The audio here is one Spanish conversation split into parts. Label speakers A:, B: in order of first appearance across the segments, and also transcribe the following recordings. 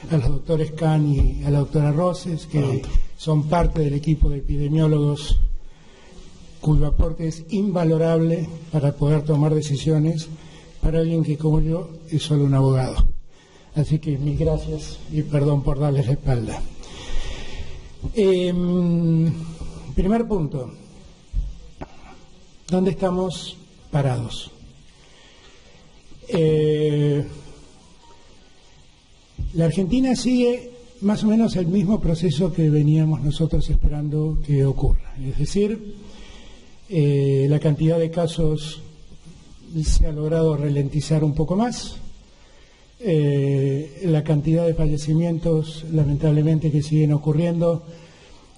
A: a los doctores Kahn y a la doctora Roses, que son parte del equipo de epidemiólogos cuyo aporte es invalorable para poder tomar decisiones para alguien que, como yo, es solo un abogado. Así que mil gracias y perdón por darles la espalda. Primer punto. ¿Dónde estamos parados? La Argentina sigue más o menos el mismo proceso que veníamos nosotros esperando que ocurra. Es decir, la cantidad de casos se ha logrado ralentizar un poco más. La cantidad de fallecimientos, lamentablemente, que siguen ocurriendo,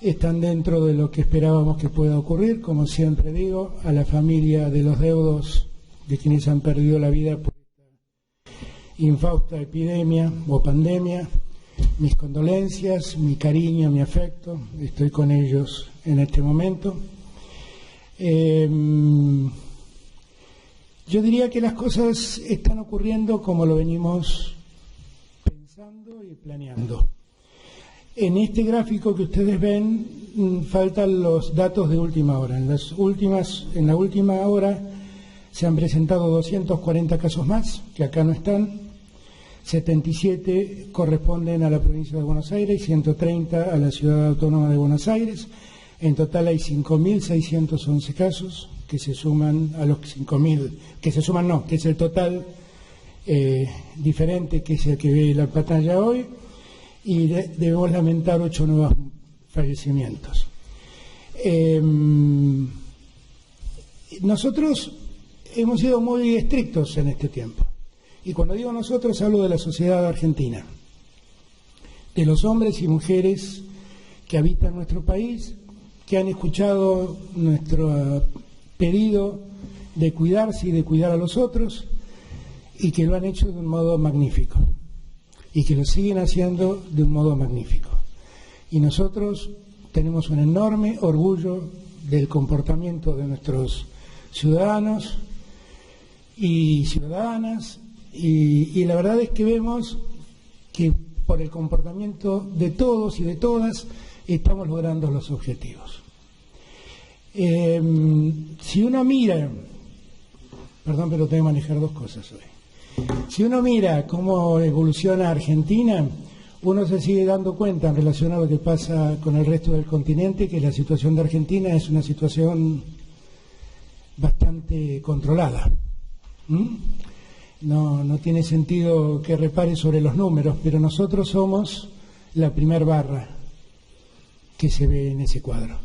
A: están dentro de lo que esperábamos que pueda ocurrir. Como siempre digo, a la familia de los deudos, de quienes han perdido la vida por esta infausta epidemia o pandemia, mis condolencias, mi cariño, mi afecto. Estoy con ellos en este momento. Yo diría que las cosas están ocurriendo como lo venimos pensando y planeando. En este gráfico que ustedes ven faltan los datos de última hora. En la última hora se han presentado 240 casos más, que acá no están. 77 corresponden a la provincia de Buenos Aires y 130 a la ciudad autónoma de Buenos Aires. En total hay 5.611 casos que se suman a los 5.000, que es el total diferente, que es el que ve la pantalla hoy, y debemos lamentar 8 nuevos fallecimientos. Nosotros hemos sido muy estrictos en este tiempo, y cuando digo nosotros hablo de la sociedad argentina, de los hombres y mujeres que habitan nuestro país, que han escuchado nuestro pedido de cuidarse y de cuidar a los otros, y que lo han hecho de un modo magnífico, y que lo siguen haciendo de un modo magnífico. Y nosotros tenemos un enorme orgullo del comportamiento de nuestros ciudadanos y ciudadanas, y la verdad es que vemos que por el comportamiento de todos y de todas estamos logrando los objetivos. Si uno mira, perdón, pero tengo que manejar dos cosas hoy. Si uno mira cómo evoluciona Argentina, uno se sigue dando cuenta en relación a lo que pasa con el resto del continente, que la situación de Argentina es una situación bastante controlada. No tiene sentido que repare sobre los números, pero nosotros somos la primer barra que se ve en ese cuadro.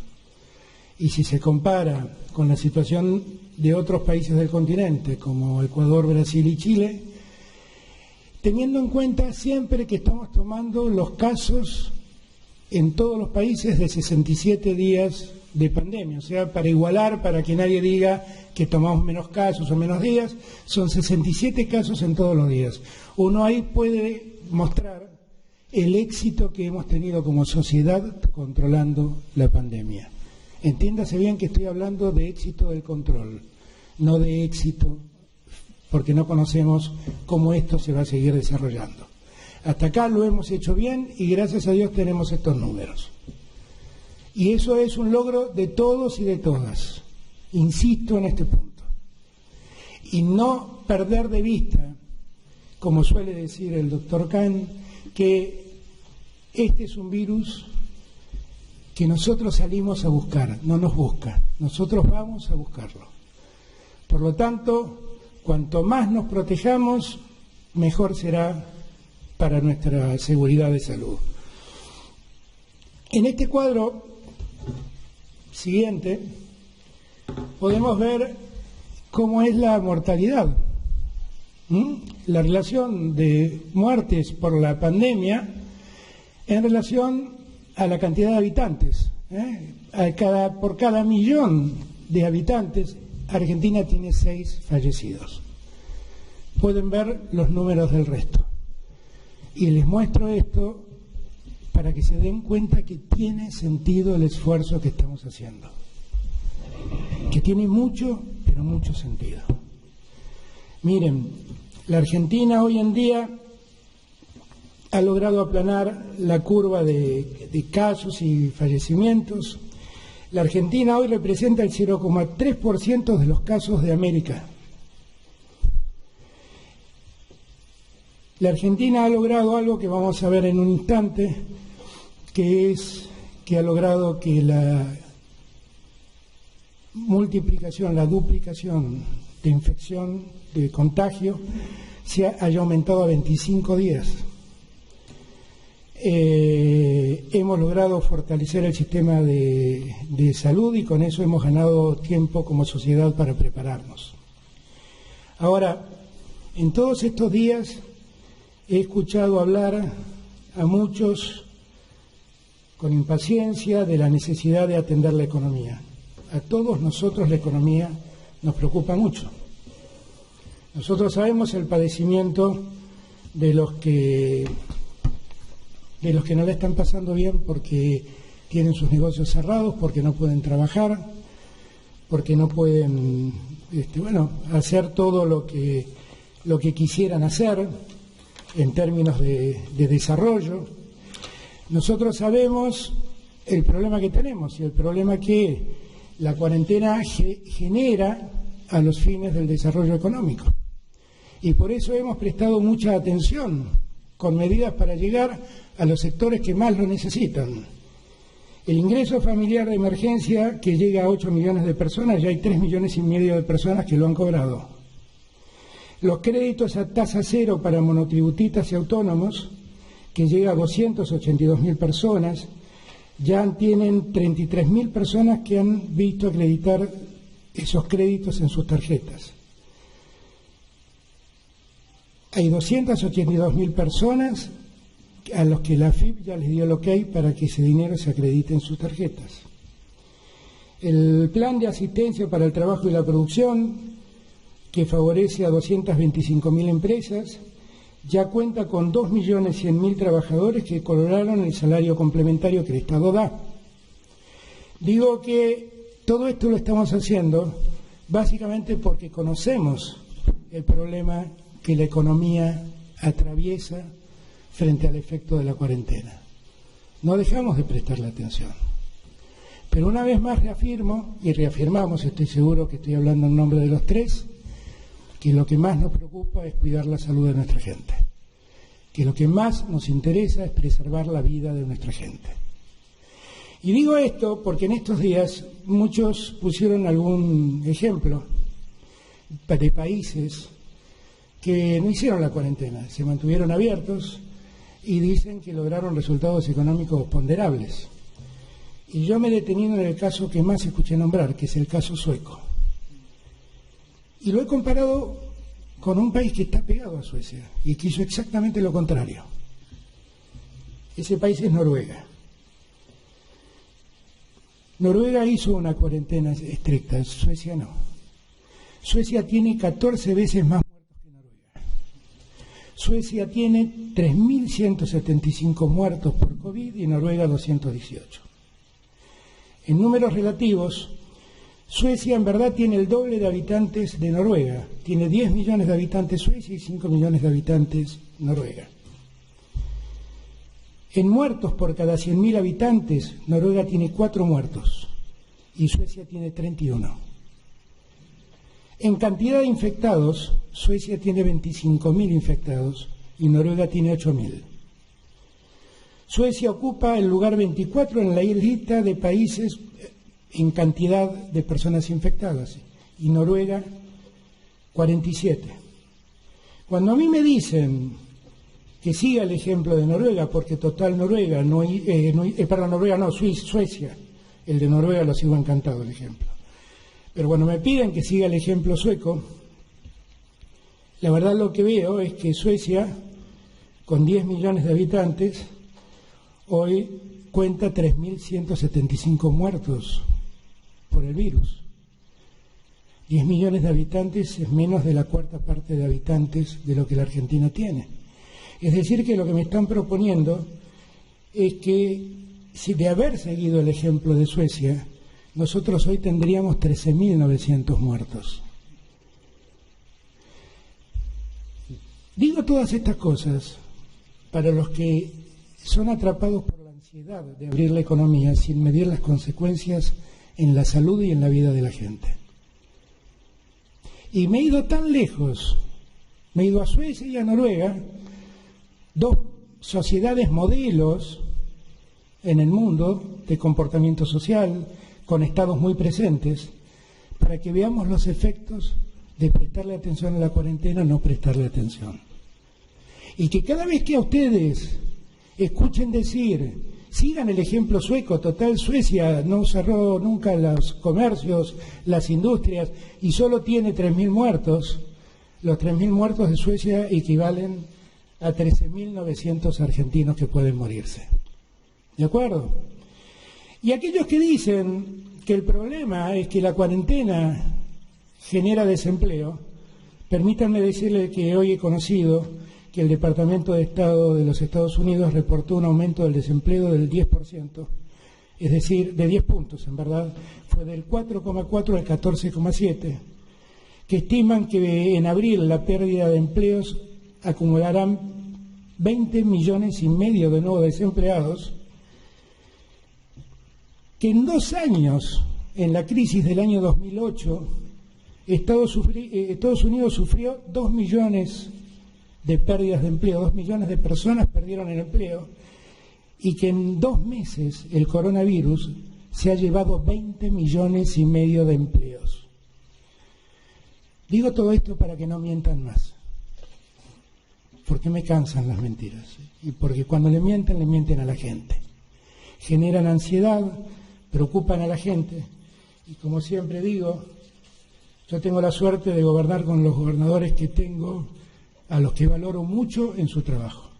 A: Y si se compara con la situación de otros países del continente, como Ecuador, Brasil y Chile, teniendo en cuenta siempre que estamos tomando los casos en todos los países de 67 días de pandemia, o sea, para igualar, para que nadie diga que tomamos menos casos o menos días, son 67 casos en todos los días. Uno ahí puede mostrar el éxito que hemos tenido como sociedad controlando la pandemia. Entiéndase bien que estoy hablando de éxito del control, no de éxito porque no conocemos cómo esto se va a seguir desarrollando. Hasta acá lo hemos hecho bien y gracias a Dios tenemos estos números. Y eso es un logro de todos y de todas. Insisto en este punto. Y no perder de vista, como suele decir el doctor Kahn, que este es un virus que nosotros salimos a buscar, no nos busca, nosotros vamos a buscarlo. Por lo tanto, cuanto más nos protejamos, mejor será para nuestra seguridad de salud. En este cuadro siguiente podemos ver cómo es la mortalidad, la relación de muertes por la pandemia en relación a la cantidad de habitantes. Por cada millón de habitantes, Argentina tiene 6 fallecidos. Pueden ver los números del resto. Y les muestro esto para que se den cuenta que tiene sentido el esfuerzo que estamos haciendo. Que tiene mucho, pero mucho sentido. Miren, la Argentina hoy en día ha logrado aplanar la curva de casos y fallecimientos. La Argentina hoy representa el 0,3% de los casos de América. La Argentina ha logrado algo que vamos a ver en un instante, que es que ha logrado que la multiplicación, la duplicación de infección, de contagio, haya aumentado a 25 días. Hemos logrado fortalecer el sistema de salud y con eso hemos ganado tiempo como sociedad para prepararnos. Ahora, en todos estos días he escuchado hablar a muchos con impaciencia de la necesidad de atender la economía. A todos nosotros la economía nos preocupa mucho. Nosotros sabemos el padecimiento de los que no le están pasando bien porque tienen sus negocios cerrados, porque no pueden trabajar, porque no pueden hacer todo lo que quisieran hacer en términos de desarrollo. Nosotros sabemos el problema que tenemos y el problema que la cuarentena genera a los fines del desarrollo económico. Y por eso hemos prestado mucha atención con medidas para llegar a los sectores que más lo necesitan. El ingreso familiar de emergencia, que llega a 8 millones de personas, ya hay 3,5 millones de personas que lo han cobrado. Los créditos a tasa cero para monotributistas y autónomos, que llega a 282.000 personas, ya tienen 33.000 personas que han visto acreditar esos créditos en sus tarjetas. Hay 282.000 personas a los que la AFIP ya les dio el ok para que ese dinero se acredite en sus tarjetas. El plan de asistencia para el trabajo y la producción, que favorece a 225.000 empresas, ya cuenta con 2.100.000 trabajadores que cobraron el salario complementario que el Estado da. Digo que todo esto lo estamos haciendo básicamente porque conocemos el problema que la economía atraviesa frente al efecto de la cuarentena. No dejamos de prestarle atención. Pero una vez más reafirmo, y reafirmamos, estoy seguro que estoy hablando en nombre de los tres, que lo que más nos preocupa es cuidar la salud de nuestra gente, que lo que más nos interesa es preservar la vida de nuestra gente. Y digo esto porque en estos días muchos pusieron algún ejemplo de países que no hicieron la cuarentena, se mantuvieron abiertos y dicen que lograron resultados económicos ponderables. Y yo me he detenido en el caso que más escuché nombrar, que es el caso sueco. Y lo he comparado con un país que está pegado a Suecia y que hizo exactamente lo contrario. Ese país es Noruega. Noruega hizo una cuarentena estricta, Suecia no. Suecia tiene 14 veces más muertos que Noruega. Suecia tiene 3.175 muertos por COVID y Noruega 218. En números relativos, Suecia en verdad tiene el doble de habitantes de Noruega. Tiene 10 millones de habitantes Suecia y 5 millones de habitantes Noruega. En muertos por cada 100.000 habitantes, Noruega tiene 4 muertos y Suecia tiene 31. En cantidad de infectados, Suecia tiene 25.000 infectados y Noruega tiene 8.000. Suecia ocupa el lugar 24 en la lista de países en cantidad de personas infectadas y Noruega 47. Cuando a mí me dicen que siga el ejemplo de Noruega, porque total Noruega, Suecia, el de Noruega lo sigo encantado el ejemplo, pero cuando me piden que siga el ejemplo sueco, la verdad lo que veo es que Suecia, con 10 millones de habitantes, hoy cuenta 3.175 muertos por el virus. 10 millones de habitantes es menos de la cuarta parte de habitantes de lo que la Argentina tiene. Es decir, que lo que me están proponiendo es que, si de haber seguido el ejemplo de Suecia, nosotros hoy tendríamos 13.900 muertos. Digo todas estas cosas para los que son atrapados por la ansiedad de abrir la economía sin medir las consecuencias en la salud y en la vida de la gente. Y me he ido tan lejos, me he ido a Suecia y a Noruega, dos sociedades modelos en el mundo de comportamiento social, con estados muy presentes, para que veamos los efectos de prestarle atención a la cuarentena o no prestarle atención. Y que cada vez que a ustedes escuchen decir, sigan el ejemplo sueco, total, Suecia no cerró nunca los comercios, las industrias, y solo tiene 3.000 muertos, los 3.000 muertos de Suecia equivalen a 13.900 argentinos que pueden morirse. ¿De acuerdo? Y aquellos que dicen que el problema es que la cuarentena genera desempleo, permítanme decirles que hoy he conocido que el Departamento de Estado de los Estados Unidos reportó un aumento del desempleo del 10%, es decir, de 10 puntos, en verdad, fue del 4,4 al 14,7, que estiman que en abril la pérdida de empleos acumularán 20 millones y medio de nuevos desempleados, que en 2 años, en la crisis del año 2008, Estados Unidos sufrió 2 millones de pérdidas de empleo, 2 millones de personas perdieron el empleo, y que en 2 meses el coronavirus se ha llevado 20 millones y medio de empleos. Digo todo esto para que no mientan más, porque me cansan las mentiras, y porque cuando le mienten a la gente. Generan ansiedad, preocupan a la gente, y como siempre digo, yo tengo la suerte de gobernar con los gobernadores que tengo, a los que valoro mucho en su trabajo.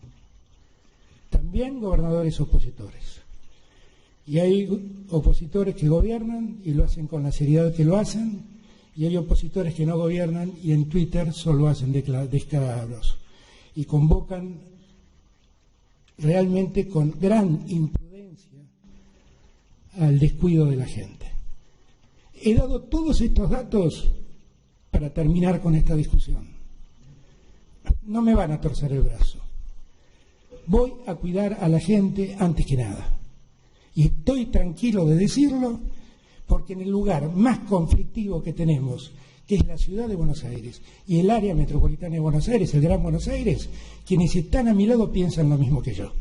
A: También gobernadores opositores. Y hay opositores que gobiernan y lo hacen con la seriedad que lo hacen, y hay opositores que no gobiernan y en Twitter solo hacen descalabros y convocan realmente con gran imprudencia al descuido de la gente. He dado todos estos datos para terminar con esta discusión. No me van a torcer el brazo. Voy a cuidar a la gente antes que nada. Y estoy tranquilo de decirlo porque en el lugar más conflictivo que tenemos, que es la ciudad de Buenos Aires y el área metropolitana de Buenos Aires, el Gran Buenos Aires, quienes están a mi lado piensan lo mismo que yo.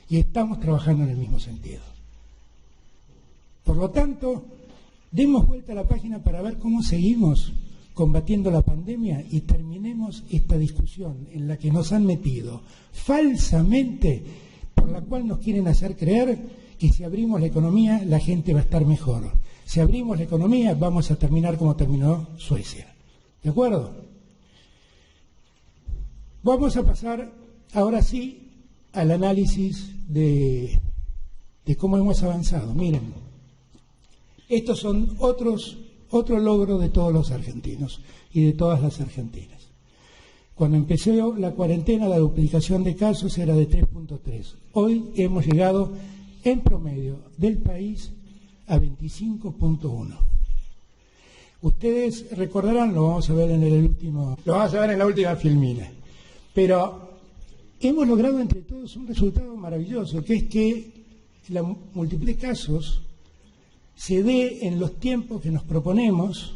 A: Y estamos trabajando en el mismo sentido. Por lo tanto, demos vuelta a la página para ver cómo seguimos combatiendo la pandemia y terminemos esta discusión en la que nos han metido falsamente, por la cual nos quieren hacer creer que si abrimos la economía la gente va a estar mejor. Si abrimos la economía vamos a terminar como terminó Suecia. ¿De acuerdo? Vamos a pasar ahora sí al análisis de cómo hemos avanzado. Miren, estos son otro logro de todos los argentinos y de todas las argentinas. Cuando empezó la cuarentena, la duplicación de casos era de 3.3. Hoy hemos llegado en promedio del país a 25.1. Ustedes recordarán, lo vamos a ver en la última filmina, pero hemos logrado entre todos un resultado maravilloso, que es que la multiplicidad de casos se dé en los tiempos que nos proponemos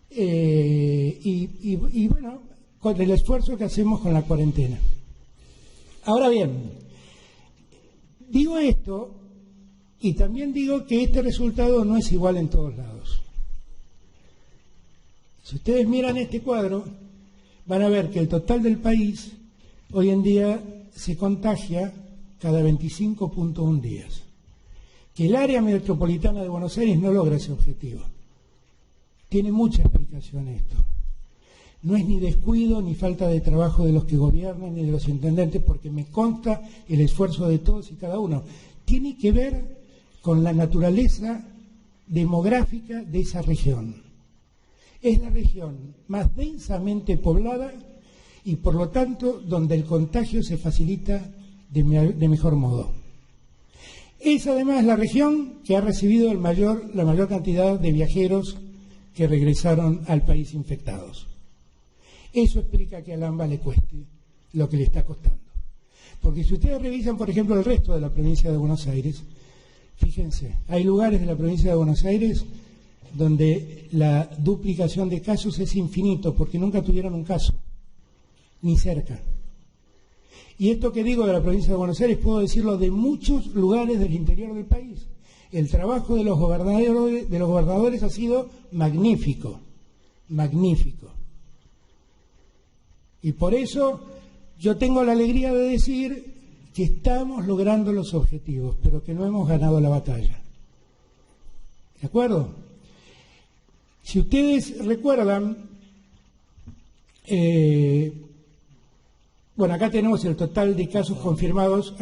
A: y bueno, con el esfuerzo que hacemos con la cuarentena. Ahora bien, digo esto y también digo que este resultado no es igual en todos lados. Si ustedes miran este cuadro, van a ver que el total del país hoy en día se contagia cada 25.1 días. Que el área metropolitana de Buenos Aires no logra ese objetivo. Tiene mucha explicación esto. No es ni descuido ni falta de trabajo de los que gobiernan ni de los intendentes, porque me consta el esfuerzo de todos y cada uno. Tiene que ver con la naturaleza demográfica de esa región. Es la región más densamente poblada y por lo tanto donde el contagio se facilita de mejor modo. Es además la región que ha recibido la mayor cantidad de viajeros que regresaron al país infectados. Eso explica que al AMBA le cueste lo que le está costando. Porque si ustedes revisan, por ejemplo, el resto de la provincia de Buenos Aires, fíjense, hay lugares de la provincia de Buenos Aires donde la duplicación de casos es infinito, porque nunca tuvieron un caso, ni cerca. Y esto que digo de la provincia de Buenos Aires, puedo decirlo de muchos lugares del interior del país. El trabajo de los gobernadores ha sido magnífico, magnífico. Y por eso yo tengo la alegría de decir que estamos logrando los objetivos, pero que no hemos ganado la batalla. ¿De acuerdo? Si ustedes recuerdan, bueno, acá tenemos el total de casos confirmados.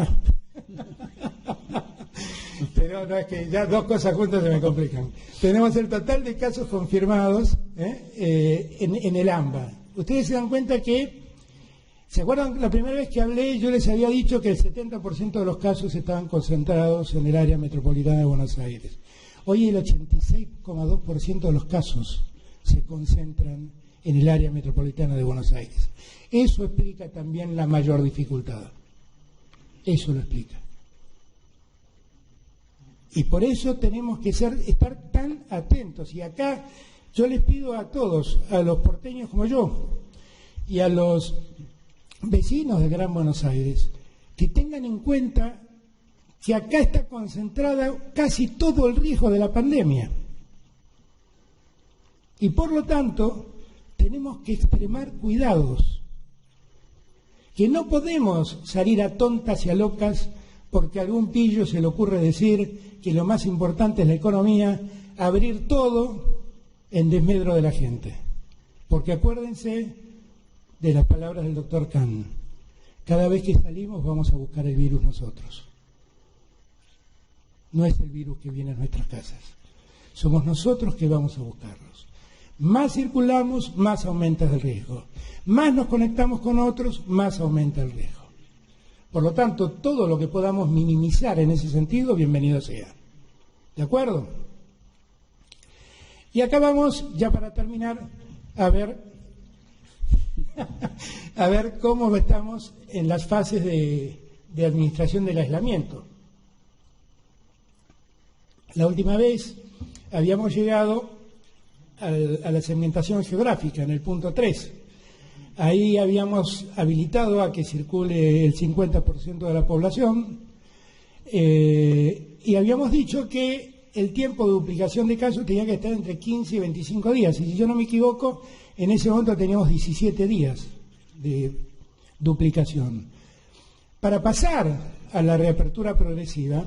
A: Pero no, es que ya dos cosas juntas se me complican. Tenemos el total de casos confirmados en el AMBA. Ustedes se dan cuenta que, ¿se acuerdan? La primera vez que hablé yo les había dicho que el 70% de los casos estaban concentrados en el área metropolitana de Buenos Aires. Hoy el 86,2% de los casos se concentran en el área metropolitana de Buenos Aires. Eso explica también la mayor dificultad. Eso lo explica. Y por eso tenemos que estar tan atentos. Y acá yo les pido a todos, a los porteños como yo, y a los vecinos de Gran Buenos Aires, que tengan en cuenta que acá está concentrada casi todo el riesgo de la pandemia. Y por lo tanto, tenemos que extremar cuidados. Que no podemos salir a tontas y a locas porque a algún pillo se le ocurre decir que lo más importante es la economía, abrir todo en desmedro de la gente. Porque acuérdense de las palabras del doctor Kahn. Cada vez que salimos vamos a buscar el virus nosotros. No es el virus que viene a nuestras casas. Somos nosotros que vamos a buscarlos. Más circulamos, más aumenta el riesgo. Más nos conectamos con otros, más aumenta el riesgo. Por lo tanto, todo lo que podamos minimizar en ese sentido, bienvenido sea. ¿De acuerdo? Y acá vamos, ya para terminar, a ver cómo estamos en las fases de administración del aislamiento. La última vez habíamos llegado a la segmentación geográfica, en el punto 3. Ahí habíamos habilitado a que circule el 50% de la población y habíamos dicho que el tiempo de duplicación de casos tenía que estar entre 15 y 25 días. Y si yo no me equivoco, en ese momento teníamos 17 días de duplicación. Para pasar a la reapertura progresiva,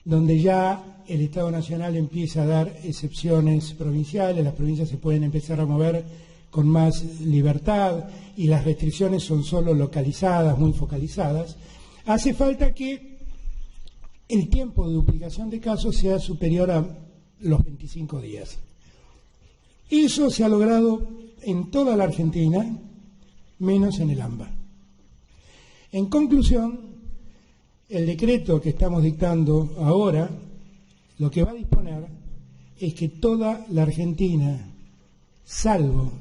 A: donde ya el Estado Nacional empieza a dar excepciones provinciales, las provincias se pueden empezar a mover con más libertad y las restricciones son solo localizadas, muy focalizadas, hace falta que el tiempo de duplicación de casos sea superior a los 25 días. Eso se ha logrado en toda la Argentina, menos en el AMBA. En conclusión, el decreto que estamos dictando ahora, lo que va a disponer es que toda la Argentina, salvo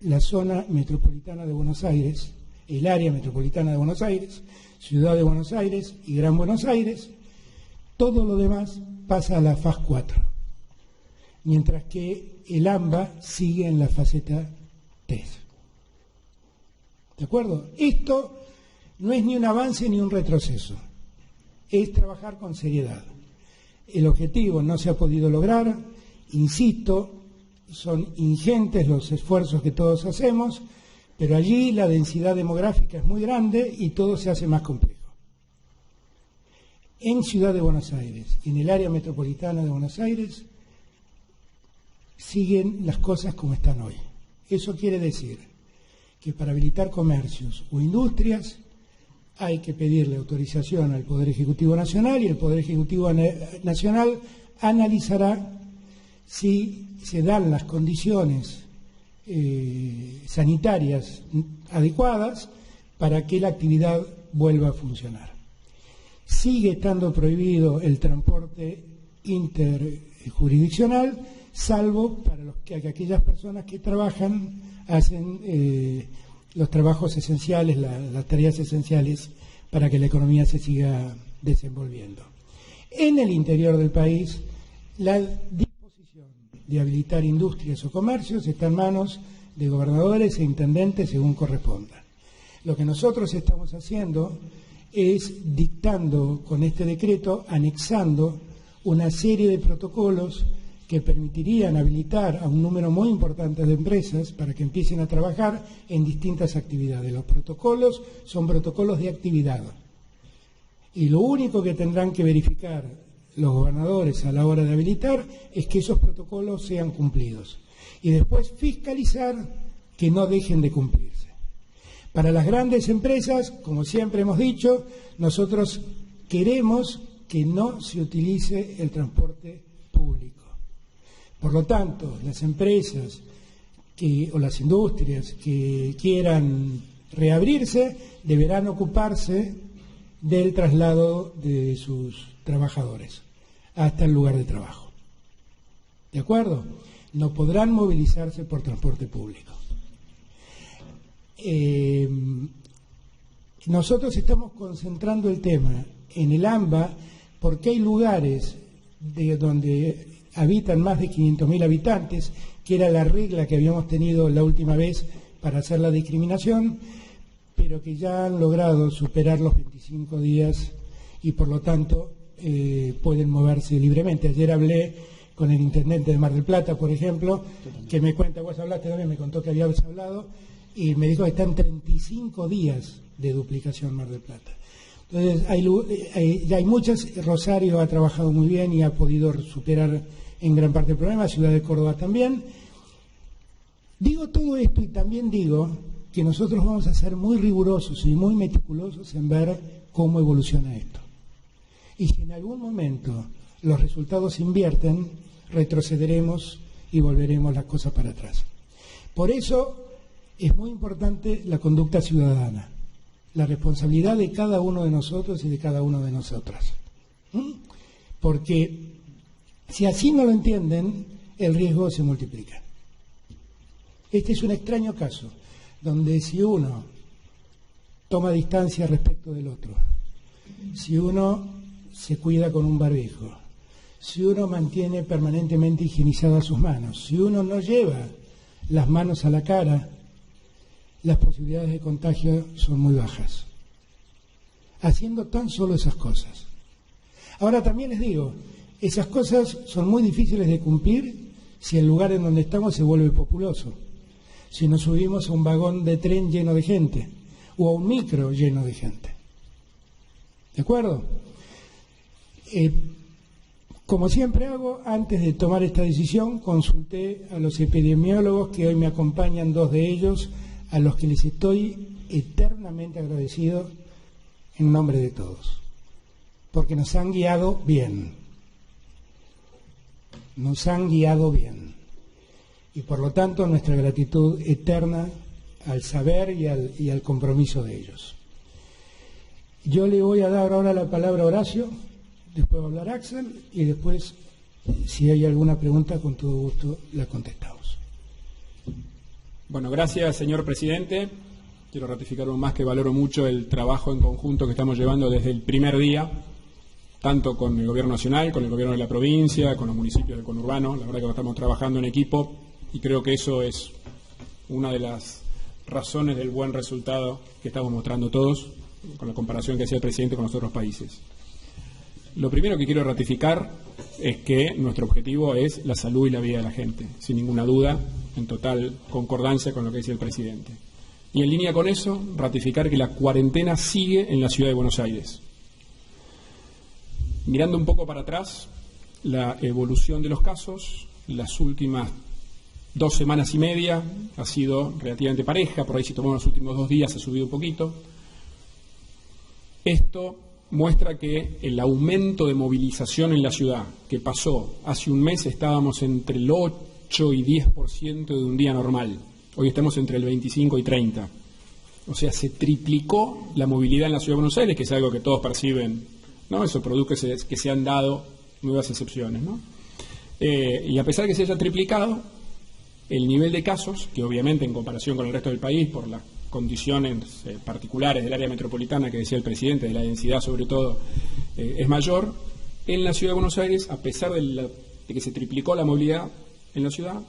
A: la zona metropolitana de Buenos Aires, el área metropolitana de Buenos Aires, Ciudad de Buenos Aires y Gran Buenos Aires, todo lo demás pasa a la fase 4, mientras que el AMBA sigue en la faceta 3. ¿De acuerdo? Esto no es ni un avance ni un retroceso, es trabajar con seriedad. El objetivo no se ha podido lograr, insisto, son ingentes los esfuerzos que todos hacemos, pero allí la densidad demográfica es muy grande y todo se hace más complejo. En Ciudad de Buenos Aires, en el área metropolitana de Buenos Aires, siguen las cosas como están hoy. Eso quiere decir que para habilitar comercios o industrias hay que pedirle autorización al Poder Ejecutivo Nacional y el Poder Ejecutivo Nacional analizará si se dan las condiciones sanitarias adecuadas para que la actividad vuelva a funcionar. Sigue estando prohibido el transporte interjurisdiccional, salvo para aquellas personas que trabajan, hacen los trabajos esenciales, las tareas esenciales para que la economía se siga desenvolviendo. En el interior del país, la disposición de habilitar industrias o comercios está en manos de gobernadores e intendentes según corresponda. Lo que nosotros estamos haciendo es dictando con este decreto, anexando una serie de protocolos que permitirían habilitar a un número muy importante de empresas para que empiecen a trabajar en distintas actividades. Los protocolos son protocolos de actividad y lo único que tendrán que verificar los gobernadores a la hora de habilitar es que esos protocolos sean cumplidos y después fiscalizar que no dejen de cumplirse. Para las grandes empresas, como siempre hemos dicho, nosotros queremos que no se utilice el transporte público. Por lo tanto, las empresas o las industrias que quieran reabrirse deberán ocuparse del traslado de sus trabajadores hasta el lugar de trabajo. ¿De acuerdo? No podrán movilizarse por transporte público. Nosotros estamos concentrando el tema en el AMBA porque hay lugares donde habitan más de 500.000 habitantes, que era la regla que habíamos tenido la última vez para hacer la discriminación, pero que ya han logrado superar los 25 días y por lo tanto pueden moverse libremente. Ayer hablé con el intendente de Mar del Plata, por ejemplo, que me cuenta, vos hablaste también, me contó que habías hablado, y me dijo que están 35 días de duplicación en Mar del Plata. Entonces, ya hay muchas. Rosario ha trabajado muy bien y ha podido superar en gran parte el problema, Ciudad de Córdoba también. Digo todo esto y también digo que nosotros vamos a ser muy rigurosos y muy meticulosos en ver cómo evoluciona esto. Y si en algún momento los resultados se invierten, retrocederemos y volveremos las cosas para atrás. Por eso es muy importante la conducta ciudadana, la responsabilidad de cada uno de nosotros y de cada una de nosotras. Porque si así no lo entienden, el riesgo se multiplica. Este es un extraño caso, donde si uno toma distancia respecto del otro, si uno se cuida con un barbijo, si uno mantiene permanentemente higienizadas sus manos, si uno no lleva las manos a la cara, las posibilidades de contagio son muy bajas. Haciendo tan solo esas cosas. Ahora también les digo, esas cosas son muy difíciles de cumplir si el lugar en donde estamos se vuelve populoso. Si nos subimos a un vagón de tren lleno de gente o a un micro lleno de gente. ¿De acuerdo? Como siempre hago, antes de tomar esta decisión, consulté a los epidemiólogos que hoy me acompañan, 2 de ellos, a los que les estoy eternamente agradecido en nombre de todos, porque nos han guiado bien. Nos han guiado bien. Y por lo tanto nuestra gratitud eterna al saber y al compromiso de ellos. Yo le voy a dar ahora la palabra a Horacio, después va a hablar Axel y después, si hay alguna pregunta, con todo gusto la contestamos.
B: Bueno, gracias, señor presidente. Quiero ratificar aún más que valoro mucho el trabajo en conjunto que estamos llevando desde el primer día, tanto con el Gobierno Nacional, con el Gobierno de la provincia, con los municipios del conurbano. La verdad que estamos trabajando en equipo y creo que eso es una de las razones del buen resultado que estamos mostrando todos, con la comparación que hacía el presidente con los otros países. Lo primero que quiero ratificar es que nuestro objetivo es la salud y la vida de la gente, sin ninguna duda, en total concordancia con lo que dice el presidente. Y en línea con eso, ratificar que la cuarentena sigue en la ciudad de Buenos Aires. Mirando un poco para atrás, la evolución de los casos, las últimas 2 semanas y media ha sido relativamente pareja, por ahí si tomamos los últimos 2 días ha subido un poquito. Esto muestra que el aumento de movilización en la ciudad, que pasó hace un mes, estábamos entre el 8 y 10% de un día normal. Hoy estamos entre el 25 y 30. O sea, se triplicó la movilidad en la ciudad de Buenos Aires, que es algo que todos perciben, ¿no? Eso produce que se han dado nuevas excepciones, ¿no? Y a pesar de que se haya triplicado, el nivel de casos, que obviamente en comparación con el resto del país, por las condiciones particulares del área metropolitana que decía el presidente, de la densidad sobre todo, es mayor. En la Ciudad de Buenos Aires, a pesar de que se triplicó la movilidad en la ciudad,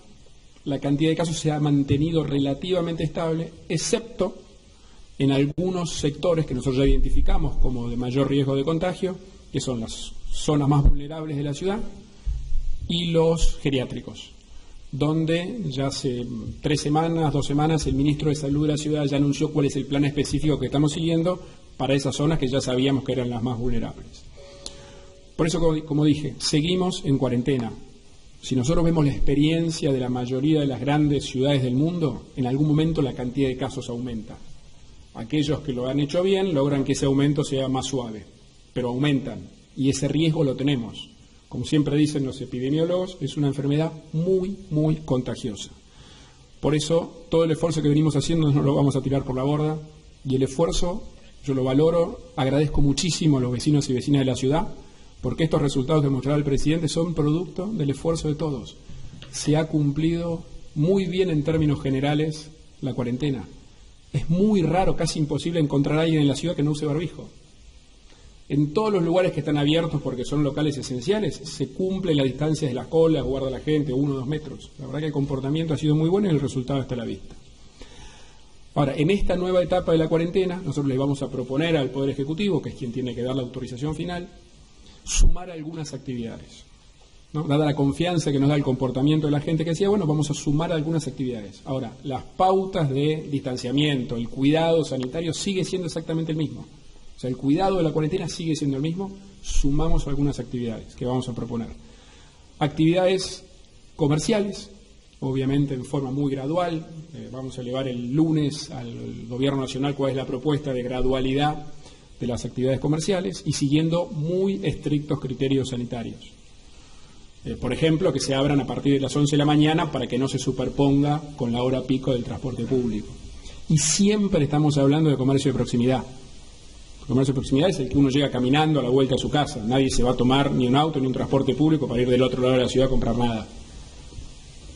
B: la cantidad de casos se ha mantenido relativamente estable, excepto en algunos sectores que nosotros ya identificamos como de mayor riesgo de contagio, que son las zonas más vulnerables de la ciudad y los geriátricos, donde ya hace 2 semanas, el ministro de Salud de la ciudad ya anunció cuál es el plan específico que estamos siguiendo para esas zonas que ya sabíamos que eran las más vulnerables. Por eso, como dije, seguimos en cuarentena. Si nosotros vemos la experiencia de la mayoría de las grandes ciudades del mundo, en algún momento la cantidad de casos aumenta. Aquellos que lo han hecho bien logran que ese aumento sea más suave, pero aumentan, y ese riesgo lo tenemos. Como siempre dicen los epidemiólogos, es una enfermedad muy, muy contagiosa. Por eso, todo el esfuerzo que venimos haciendo no lo vamos a tirar por la borda, y el esfuerzo yo lo valoro, agradezco muchísimo a los vecinos y vecinas de la ciudad, porque estos resultados que mostrará el presidente son producto del esfuerzo de todos. Se ha cumplido muy bien en términos generales la cuarentena. Es muy raro, casi imposible encontrar a alguien en la ciudad que no use barbijo. En todos los lugares que están abiertos, porque son locales esenciales, se cumple la distancia de las colas, guarda la gente, 1 o 2 metros. La verdad que el comportamiento ha sido muy bueno y el resultado está a la vista. Ahora, en esta nueva etapa de la cuarentena, nosotros le vamos a proponer al Poder Ejecutivo, que es quien tiene que dar la autorización final, sumar algunas actividades, ¿no? Dada la confianza que nos da el comportamiento de la gente que decía, bueno, vamos a sumar algunas actividades. Ahora, las pautas de distanciamiento, el cuidado sanitario sigue siendo exactamente el mismo. O sea, el cuidado de la cuarentena sigue siendo el mismo, sumamos algunas actividades que vamos a proponer. Actividades comerciales, obviamente en forma muy gradual, vamos a elevar el lunes al Gobierno Nacional cuál es la propuesta de gradualidad de las actividades comerciales y siguiendo muy estrictos criterios sanitarios. Por ejemplo, que se abran a partir de las 11 de la mañana para que no se superponga con la hora pico del transporte público. Y siempre estamos hablando de comercio de proximidad. El comercio de proximidad es el que uno llega caminando a la vuelta a su casa. Nadie se va a tomar ni un auto ni un transporte público para ir del otro lado de la ciudad a comprar nada.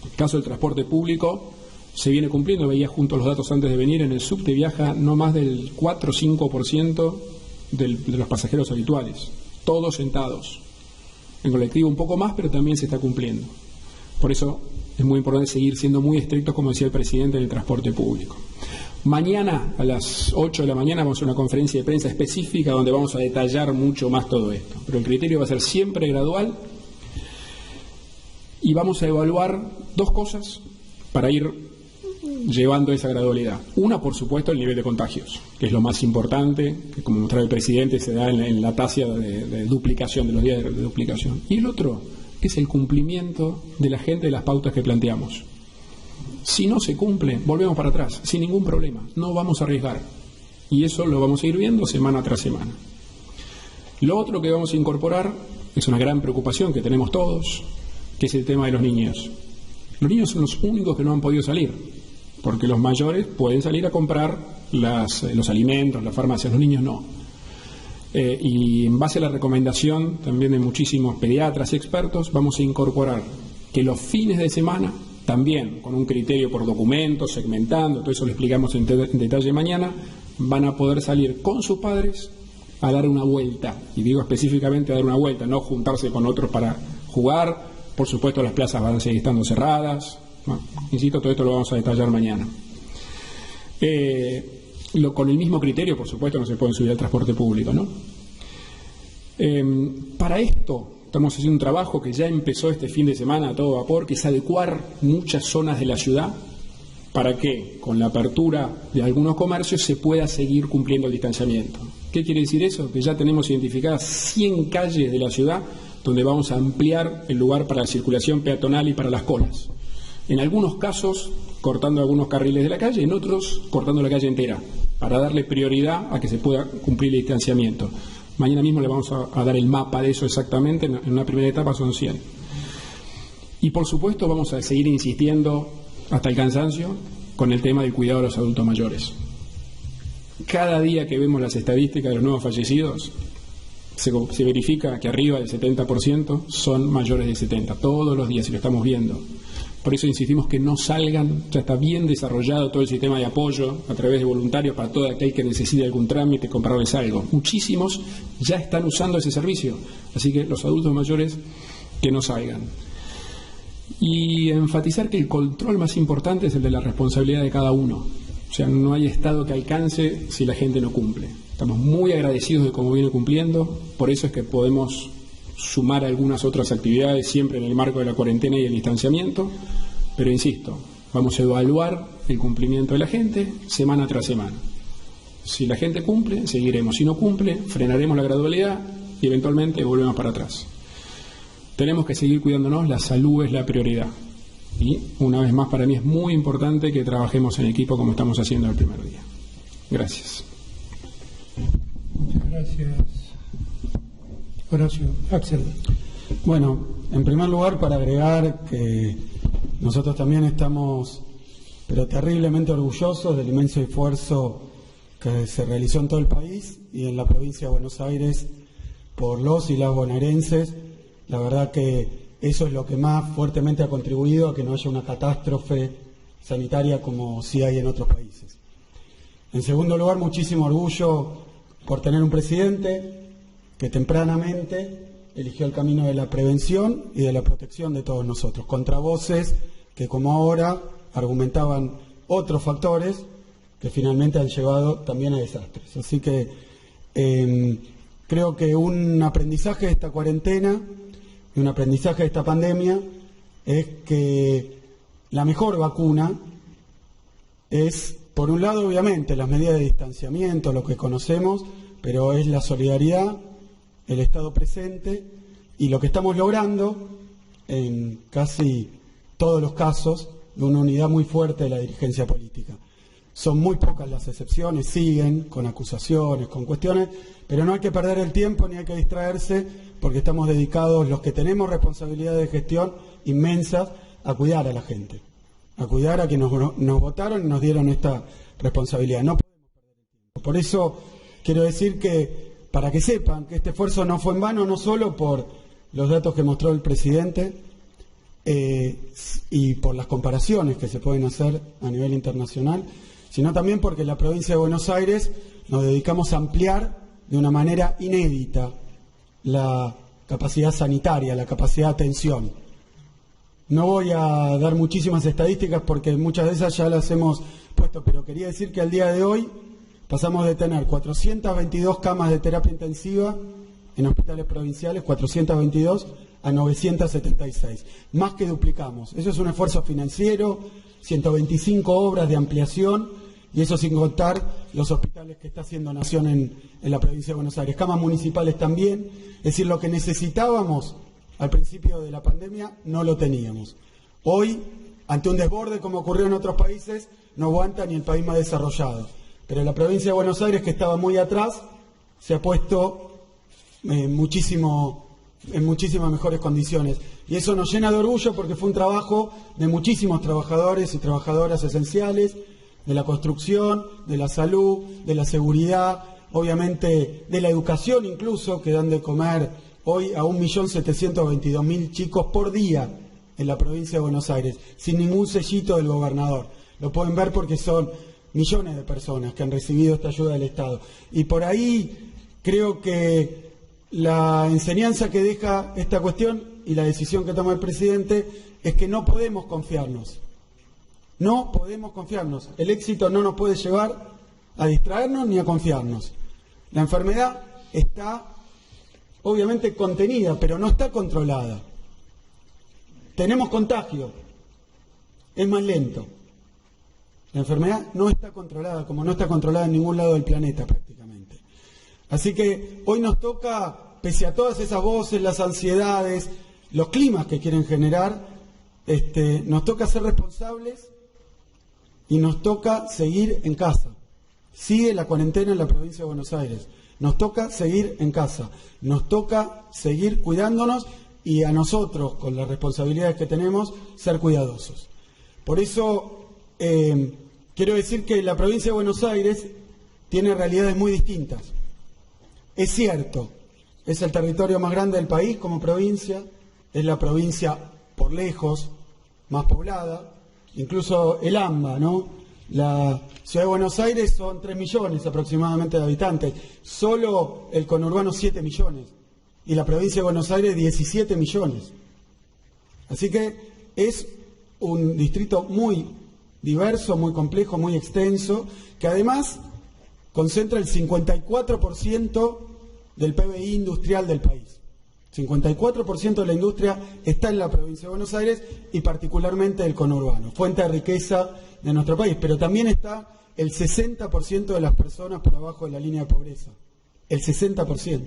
B: En el caso del transporte público, se viene cumpliendo, veía juntos los datos antes de venir, en el subte viaja no más del 4 o 5% de los pasajeros habituales, todos sentados. En colectivo un poco más, pero también se está cumpliendo. Por eso es muy importante seguir siendo muy estrictos, como decía el presidente, en el transporte público. Mañana a las 8 de la mañana vamos a una conferencia de prensa específica donde vamos a detallar mucho más todo esto. Pero el criterio va a ser siempre gradual y vamos a evaluar 2 cosas para ir llevando esa gradualidad. Una, por supuesto, el nivel de contagios, que es lo más importante, que como mostraba el presidente se da en la tasa de duplicación, de los días de duplicación. Y el otro, que es el cumplimiento de la gente de las pautas que planteamos. Si no se cumple, volvemos para atrás, sin ningún problema, no vamos a arriesgar. Y eso lo vamos a ir viendo semana tras semana. Lo otro que vamos a incorporar es una gran preocupación que tenemos todos, que es el tema de los niños. Los niños son los únicos que no han podido salir, porque los mayores pueden salir a comprar los alimentos, las farmacias, los niños no. Y en base a la recomendación también de muchísimos pediatras y expertos, vamos a incorporar que los fines de semana, también con un criterio por documentos, segmentando, todo eso lo explicamos en detalle mañana, van a poder salir con sus padres a dar una vuelta. Y digo específicamente a dar una vuelta, no juntarse con otros para jugar. Por supuesto, las plazas van a seguir estando cerradas. Bueno, insisto, todo esto lo vamos a detallar mañana. Con el mismo criterio, por supuesto, no se pueden subir al transporte público, ¿no? Para esto estamos haciendo un trabajo que ya empezó este fin de semana a todo vapor, que es adecuar muchas zonas de la ciudad para que, con la apertura de algunos comercios, se pueda seguir cumpliendo el distanciamiento. ¿Qué quiere decir eso? Que ya tenemos identificadas 100 calles de la ciudad donde vamos a ampliar el lugar para la circulación peatonal y para las colas. En algunos casos, cortando algunos carriles de la calle, en otros, cortando la calle entera, para darle prioridad a que se pueda cumplir el distanciamiento. Mañana mismo le vamos a dar el mapa de eso exactamente, en una primera etapa son 100. Y por supuesto vamos a seguir insistiendo hasta el cansancio con el tema del cuidado de los adultos mayores. Cada día que vemos las estadísticas de los nuevos fallecidos, se verifica que arriba del 70% son mayores de 70, todos los días, y lo estamos viendo. Por eso insistimos que no salgan, ya está bien desarrollado todo el sistema de apoyo a través de voluntarios para todo aquel que necesite algún trámite, comprarles algo. Muchísimos ya están usando ese servicio, así que los adultos mayores que no salgan. Y enfatizar que el control más importante es el de la responsabilidad de cada uno. O sea, no hay Estado que alcance si la gente no cumple. Estamos muy agradecidos de cómo viene cumpliendo, por eso es que podemos sumar algunas otras actividades siempre en el marco de la cuarentena y el distanciamiento, pero insisto, vamos a evaluar el cumplimiento de la gente semana tras semana. Si la gente cumple, seguiremos. Si no cumple, frenaremos la gradualidad y eventualmente volvemos para atrás. Tenemos que seguir cuidándonos, la salud es la prioridad. Y una vez más, para mí es muy importante que trabajemos en equipo como estamos haciendo el primer día. Gracias.
A: Muchas gracias. Horacio, Axel.
C: Bueno, en primer lugar, para agregar que nosotros también estamos, pero terriblemente orgullosos del inmenso esfuerzo que se realizó en todo el país y en la provincia de Buenos Aires por los y las bonaerenses. La verdad que eso es lo que más fuertemente ha contribuido a que no haya una catástrofe sanitaria como sí hay en otros países. En segundo lugar, muchísimo orgullo por tener un presidente que tempranamente eligió el camino de la prevención y de la protección de todos nosotros, contra voces que como ahora argumentaban otros factores que finalmente han llevado también a desastres. Así que creo que un aprendizaje de esta cuarentena y un aprendizaje de esta pandemia es que la mejor vacuna es, por un lado, obviamente, las medidas de distanciamiento, lo que conocemos, pero es la solidaridad, el Estado presente y lo que estamos logrando en casi todos los casos de una unidad muy fuerte de la dirigencia política. Son muy pocas las excepciones, siguen con acusaciones, con cuestiones, pero no hay que perder el tiempo ni hay que distraerse porque estamos dedicados, los que tenemos responsabilidades de gestión inmensas, a cuidar a la gente, a cuidar a quienes nos votaron y nos dieron esta responsabilidad. No podemos perder el tiempo. Por eso quiero decir que, para que sepan que este esfuerzo no fue en vano, no solo por los datos que mostró el presidente y por las comparaciones que se pueden hacer a nivel internacional, sino también porque en la provincia de Buenos Aires nos dedicamos a ampliar de una manera inédita la capacidad sanitaria, la capacidad de atención. No voy a dar muchísimas estadísticas porque muchas de esas ya las hemos puesto, pero quería decir que al día de hoy pasamos de tener 422 camas de terapia intensiva en hospitales provinciales, 422, a 976. Más que duplicamos. Eso es un esfuerzo financiero, 125 obras de ampliación, y eso sin contar los hospitales que está haciendo Nación en la provincia de Buenos Aires. Camas municipales también. Es decir, lo que necesitábamos al principio de la pandemia no lo teníamos. Hoy, ante un desborde como ocurrió en otros países, no aguanta ni el país más desarrollado. Pero la provincia de Buenos Aires, que estaba muy atrás, se ha puesto en muchísimas mejores condiciones. Y eso nos llena de orgullo porque fue un trabajo de muchísimos trabajadores y trabajadoras esenciales, de la construcción, de la salud, de la seguridad, obviamente de la educación incluso, que dan de comer hoy a 1.722.000 chicos por día en la provincia de Buenos Aires, sin ningún sellito del gobernador. Lo pueden ver porque son millones de personas que han recibido esta ayuda del Estado. Y por ahí creo que la enseñanza que deja esta cuestión y la decisión que toma el presidente es que no podemos confiarnos. No podemos confiarnos. El éxito no nos puede llevar a distraernos ni a confiarnos. La enfermedad está obviamente contenida, pero no está controlada. Tenemos contagio, es más lento. La enfermedad no está controlada, como no está controlada en ningún lado del planeta prácticamente. Así que hoy nos toca, pese a todas esas voces, las ansiedades, los climas que quieren generar, nos toca ser responsables y nos toca seguir en casa. Sigue la cuarentena en la provincia de Buenos Aires. Nos toca seguir en casa. Nos toca seguir cuidándonos y a nosotros, con las responsabilidades que tenemos, ser cuidadosos. Por eso quiero decir que la provincia de Buenos Aires tiene realidades muy distintas. Es cierto, es el territorio más grande del país como provincia, es la provincia por lejos más poblada, incluso el AMBA, ¿no? La Ciudad de Buenos Aires son 3 millones aproximadamente de habitantes, solo el conurbano 7 millones y la provincia de Buenos Aires 17 millones. Así que es un distrito muy diverso, muy complejo, muy extenso, que además concentra el 54% del PBI industrial del país. 54% de la industria está en la provincia de Buenos Aires y particularmente el conurbano, fuente de riqueza de nuestro país, pero también está el 60% de las personas por abajo de la línea de pobreza, el 60%.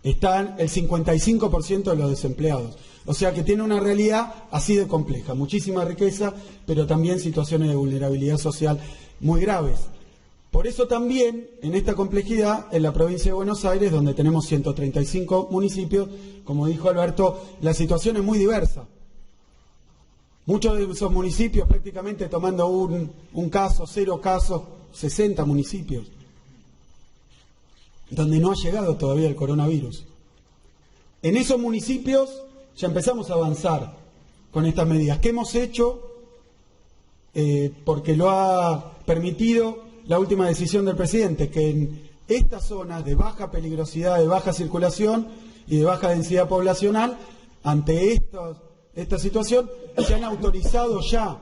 C: Están el 55% de los desempleados, o sea que tiene una realidad así de compleja, muchísima riqueza, pero también situaciones de vulnerabilidad social muy graves. Por eso también, en esta complejidad, en la provincia de Buenos Aires, donde tenemos 135 municipios, como dijo Alberto, la situación es muy diversa. Muchos de esos municipios, prácticamente tomando un caso, 0 casos, 60 municipios, donde no ha llegado todavía el coronavirus. En esos municipios ya empezamos a avanzar con estas medidas. ¿Qué hemos hecho? Porque lo ha permitido la última decisión del presidente, que en estas zonas de baja peligrosidad, de baja circulación y de baja densidad poblacional, ante esta situación, se han autorizado ya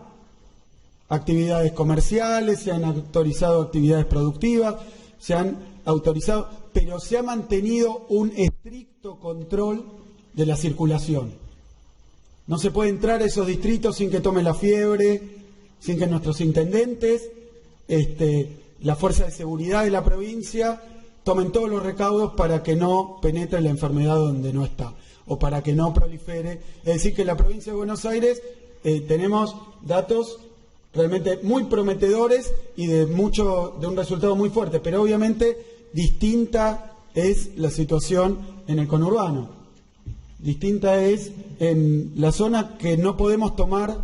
C: actividades comerciales, se han autorizado actividades productivas, se han autorizado, pero se ha mantenido un estricto control de la circulación. No se puede entrar a esos distritos sin que tome la fiebre, sin que nuestros intendentes, la fuerza de seguridad de la provincia, tomen todos los recaudos para que no penetre la enfermedad donde no está, o para que no prolifere. Es decir, que en la provincia de Buenos Aires tenemos datos realmente muy prometedores y de un resultado muy fuerte, pero obviamente distinta es la situación en el conurbano. Distinta es en la zona que no podemos tomar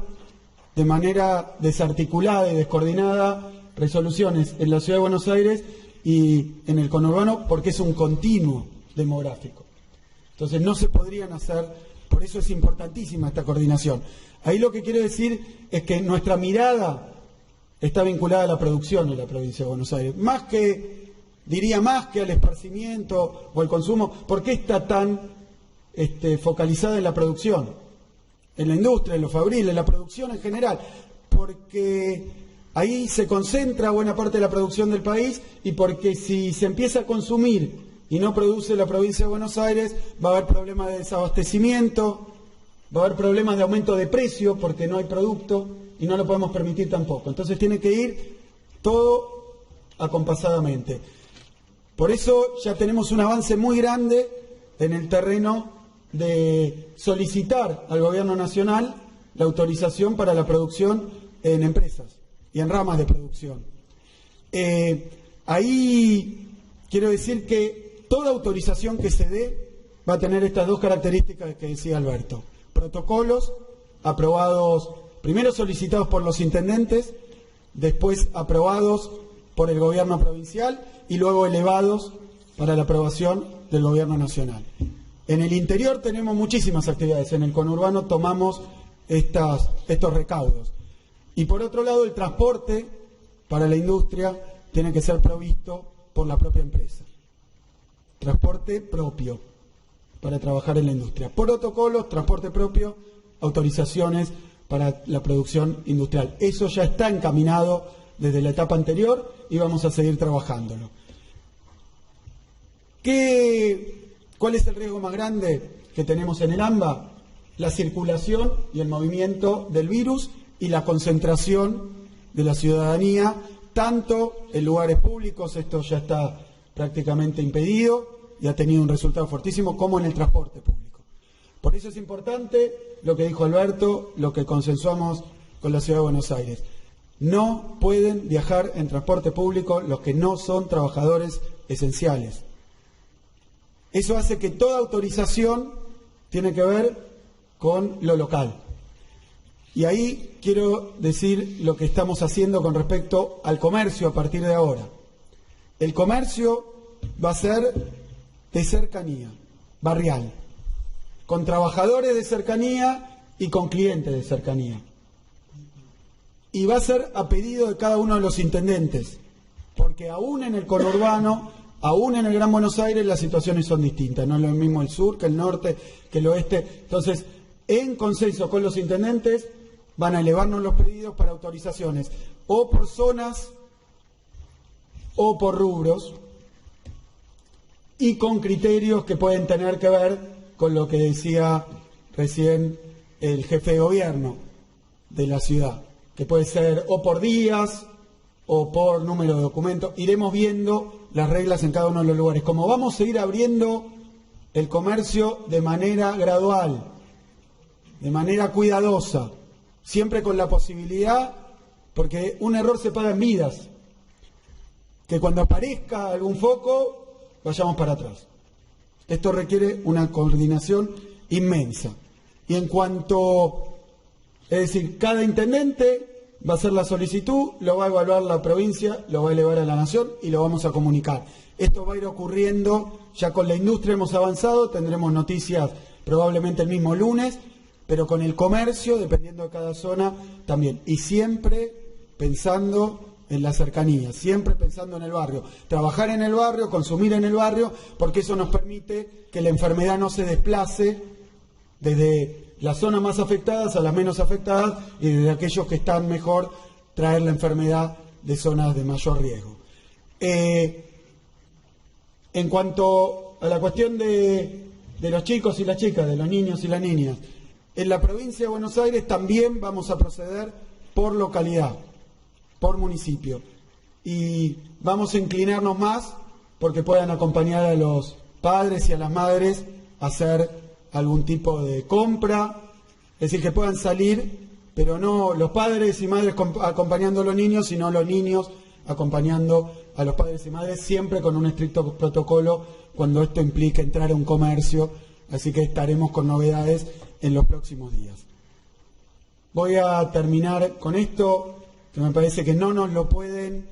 C: de manera desarticulada y descoordinada resoluciones en la Ciudad de Buenos Aires y en el conurbano, porque es un continuo demográfico. Entonces no se podrían hacer, por eso es importantísima esta coordinación. Ahí lo que quiero decir es que nuestra mirada está vinculada a la producción en la provincia de Buenos Aires, diría más que al esparcimiento o al consumo. ¿Por qué está tan focalizada en la producción? En la industria, en lo fabril, en la producción en general, porque ahí se concentra buena parte de la producción del país y porque si se empieza a consumir y no produce la provincia de Buenos Aires, va a haber problemas de desabastecimiento, va a haber problemas de aumento de precio porque no hay producto y no lo podemos permitir tampoco. Entonces tiene que ir todo acompasadamente. Por eso ya tenemos un avance muy grande en el terreno de solicitar al Gobierno Nacional la autorización para la producción en empresas y en ramas de producción. Ahí quiero decir que toda autorización que se dé va a tener estas dos características que decía Alberto. Protocolos aprobados, primero solicitados por los intendentes, después aprobados por el Gobierno provincial y luego elevados para la aprobación del Gobierno Nacional. En el interior tenemos muchísimas actividades, en el conurbano tomamos estos recaudos. Y por otro lado, el transporte para la industria tiene que ser provisto por la propia empresa. Transporte propio para trabajar en la industria. Protocolos, transporte propio, autorizaciones para la producción industrial. Eso ya está encaminado desde la etapa anterior y vamos a seguir trabajándolo. ¿Cuál es el riesgo más grande que tenemos en el AMBA? La circulación y el movimiento del virus y la concentración de la ciudadanía, tanto en lugares públicos, esto ya está prácticamente impedido y ha tenido un resultado fortísimo, como en el transporte público. Por eso es importante lo que dijo Alberto, lo que consensuamos con la Ciudad de Buenos Aires. No pueden viajar en transporte público los que no son trabajadores esenciales. Eso hace que toda autorización tiene que ver con lo local. Y ahí quiero decir lo que estamos haciendo con respecto al comercio a partir de ahora. El comercio va a ser de cercanía, barrial, con trabajadores de cercanía y con clientes de cercanía. Y va a ser a pedido de cada uno de los intendentes, porque aún en el conurbano, aún en el Gran Buenos Aires, las situaciones son distintas. No es lo mismo el sur que el norte, que el oeste. Entonces, en consenso con los intendentes, van a elevarnos los pedidos para autorizaciones, o por zonas, o por rubros, y con criterios que pueden tener que ver con lo que decía recién el jefe de gobierno de la ciudad, que puede ser o por días o por número de documentos. Iremos viendo las reglas en cada uno de los lugares. Como vamos a seguir abriendo el comercio de manera gradual, de manera cuidadosa, siempre con la posibilidad, porque un error se paga en vidas, que cuando aparezca algún foco, vayamos para atrás. Esto requiere una coordinación inmensa. Y en cuanto, es decir, cada intendente va a hacer la solicitud, lo va a evaluar la provincia, lo va a elevar a la nación y lo vamos a comunicar. Esto va a ir ocurriendo, ya con la industria hemos avanzado, tendremos noticias probablemente el mismo lunes, pero con el comercio, dependiendo de cada zona, también. Y siempre pensando en la cercanía, siempre pensando en el barrio. Trabajar en el barrio, consumir en el barrio, porque eso nos permite que la enfermedad no se desplace desde las zonas más afectadas a las menos afectadas y desde aquellos que están mejor, traer la enfermedad de zonas de mayor riesgo. En cuanto a la cuestión de los chicos y las chicas, de los niños y las niñas, en la provincia de Buenos Aires también vamos a proceder por localidad, por municipio, y vamos a inclinarnos más porque puedan acompañar a los padres y a las madres a hacer algún tipo de compra, es decir, que puedan salir, pero no los padres y madres acompañando a los niños, sino los niños acompañando a los padres y madres, siempre con un estricto protocolo cuando esto implique entrar a un comercio, así que estaremos con novedades en los próximos días. Voy a terminar con esto, que me parece que no nos lo pueden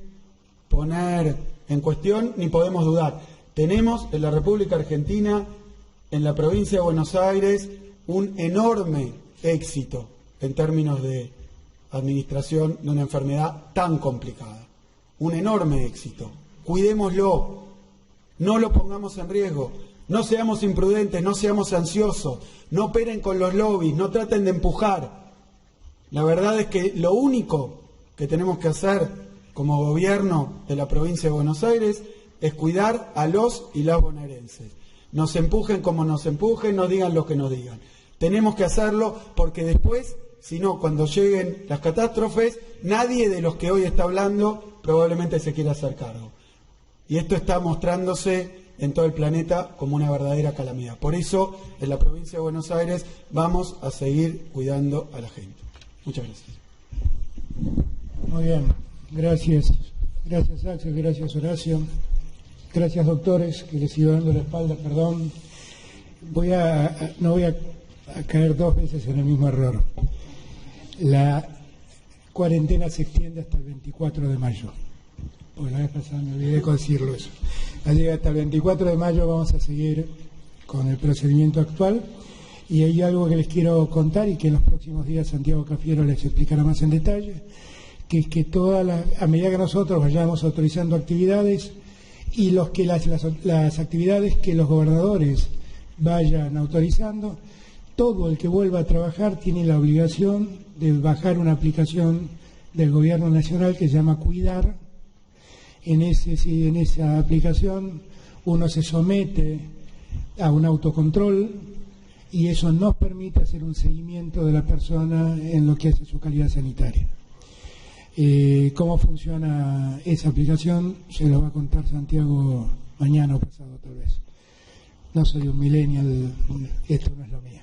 C: poner en cuestión ni podemos dudar. Tenemos en la República Argentina, en la provincia de Buenos Aires, un enorme éxito en términos de administración de una enfermedad tan complicada. Un enorme éxito. Cuidémoslo, no lo pongamos en riesgo, no seamos imprudentes, no seamos ansiosos, no operen con los lobbies, no traten de empujar. La verdad es que lo único que tenemos que hacer como gobierno de la provincia de Buenos Aires es cuidar a los y las bonaerenses. Nos empujen como nos empujen, nos digan lo que nos digan. Tenemos que hacerlo porque después, si no, cuando lleguen las catástrofes, nadie de los que hoy está hablando probablemente se quiera hacer cargo. Y esto está mostrándose en todo el planeta como una verdadera calamidad. Por eso, en la provincia de Buenos Aires vamos a seguir cuidando a la gente. Muchas gracias.
A: Muy bien, gracias. Gracias, Axel, gracias, Horacio. Gracias, doctores, que les sigo dando la espalda, perdón. No voy a caer dos veces en el mismo error. La cuarentena se extiende hasta el 24 de mayo. Porque la vez pasada me olvidé de decirlo eso. Hasta el 24 de mayo vamos a seguir con el procedimiento actual. Y hay algo que les quiero contar y que en los próximos días Santiago Cafiero les explicará más en detalle, que es que a medida que nosotros vayamos autorizando actividades y las actividades que los gobernadores vayan autorizando, todo el que vuelva a trabajar tiene la obligación de bajar una aplicación del Gobierno Nacional que se llama Cuidar. En esa aplicación uno se somete a un autocontrol y eso nos permite hacer un seguimiento de la persona en lo que hace su calidad sanitaria. ¿Cómo funciona esa aplicación? Se lo va a contar Santiago mañana o pasado tal vez. No soy un millennial, esto no es lo mío.